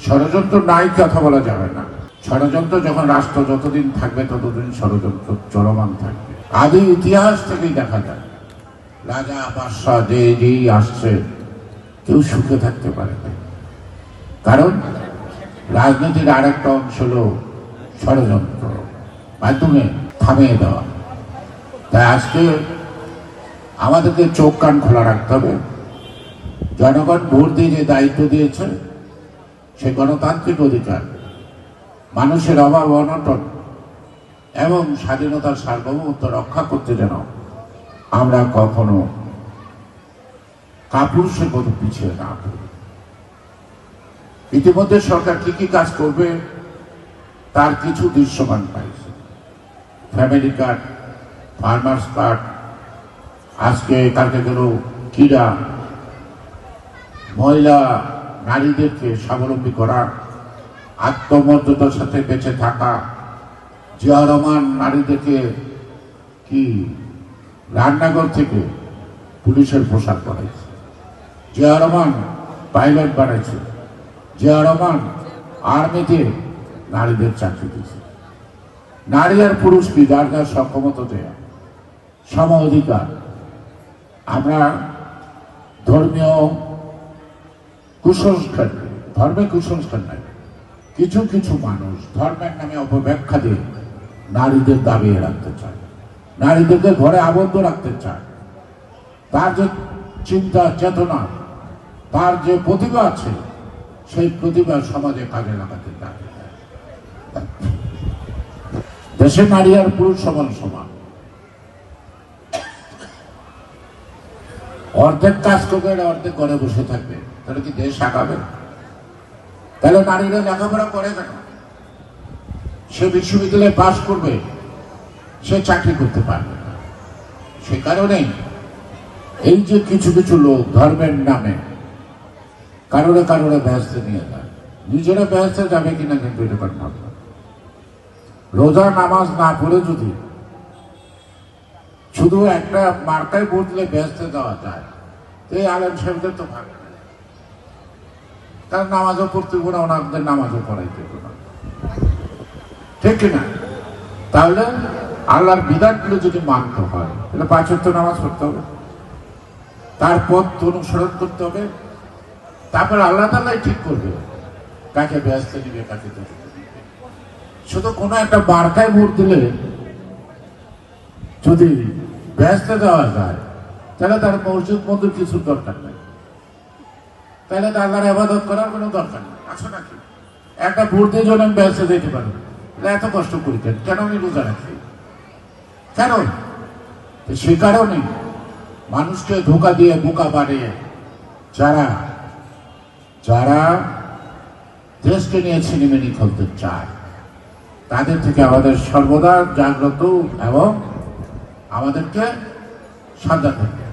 ষড়যন্ত্র নাই কথা বলা যাবে না। ষড়যন্ত্র যখন রাষ্ট্র যতদিন থাকবে ততদিন ষড়যন্ত্র চলমান থাকবে। আদি ইতিহাস থেকেই দেখা যায় রাজা বাদশাহ যেই আসছে কেউ সুখে থাকতে পারে না। কারণ রাজনীতির আরেকটা অংশ হলো ষড়যন্ত্র মাধ্যমে থামিয়ে দেওয়া। তাই আজকে আমাদেরকে চোখ কান খোলা রাখতে হবে। জনগণ ভোট দিয়ে যে দায়িত্ব দিয়েছে সে গণতান্ত্রিক অধিকার, মানুষের অভাব অনটন এবং স্বাধীনতার সার্বভৌমত্ব রক্ষা করতে যেন আমরা কখনো কাপুরুষের মতো পিছিয়ে না পড়ি। ইতিমধ্যে সরকার কি কি কাজ করবে তার কিছু দৃশ্যমান পাইছে। ফ্যামিলি কার্ড, ফার্মার্স কার্ড, আজকে কালকে গেল ক্রীড়া, মহিলা নারীদেরকে স্বাবলম্বী করা, আত্মমর্যাদার সাথে বেঁচে থাকা। জিয়া রহমান নারীদেরকে কি রান্নাঘর থেকে পুলিশের পোশাক বানাইছে, জিয়া রহমান পাইলট বানাইছে, জিয়া রহমান আর্মিতে নারীদের চাকরি দিয়েছে। নারী আর পুরুষ কি যার যার সক্ষমতা দেয়া, সম অধিকার। আমরা ধর্মীয় কুসংস্কার, ধর্মে কুসংস্কার নাই, কিছু কিছু মানুষ ধর্মের নামে অপব্যাখ্যা দিয়ে নারীদের দাবিয়ে রাখতে চায়, নারীদেরকে ঘরে আবদ্ধ রাখতে চায়। তার যে চিন্তা চেতনা, তার যে প্রতিভা আছে সেই প্রতিভা সমাজে কাজে লাগাতে চায়। দেশে নারী আর পুরুষ সমান সমান। অর্ধেক কাজ করবে, অর্ধেক ঘরে বসে থাকবে, তাহলে কি দেশ আগাবে? তাহলে নারীরা লেখাপড়া করে কেন? সে বিশ্ববিদ্যালয়ে পাশ করবে, সে চাকরি করতে পারবে না। সে কারণেই এই যে কিছু কিছু লোক ধর্মের নামে কারোরে কারোরে ব্যস্ত নিয়ে যায়, নিজেরা ব্যস্ত যাবে কিনা কিন্তু এটা ভাবনা। রোজা নামাজ না পড়ে যদি শুধু একটা মার্কায় ভোট দিলে ব্যস্ত দেওয়া যায়, এই আলেম সাহেবদের তো ভালো না। তার নামাজও পড়তে না, ওনাদের নামাজও পড়াইতে না, ঠিক কিনা? তাহলে আল্লাহর বিধানগুলো যদি মানতে হয় তাহলে 5 ওয়াক্ত নামাজ পড়তে হবে, তার পথ অনুসরণ করতে হবে। তারপর আল্লাহ তাআলাই ঠিক করবে কাকে ব্যস্ত দিবে, কাকে দিবে। শুধু কোনো একটা মার্কায় ভোট দিলে যদি ব্যস্ত দেওয়া যায় তাহলে তার মসজিদ মন্দির কিছুর দরকার নেই, তাহলে তো আল্লাহর ইবাদত করার কোনো দরকার নেই। আছে নাকি? একটা ভোট দিয়ে যখন আমি ব্যস্ত দিতে পারবো, এত কষ্ট করি কেন? আমি রোজা রাখি কেন? সে কারণে মানুষকে ধোঁকা দিয়ে বোকা বানিয়ে যারা যারা দেশকে নিয়ে ছিনিমিনি খেলতে চায় তাদের থেকে আমাদের সর্বদা জাগ্রত এবং আমাদেরকে সাবধান থাকতে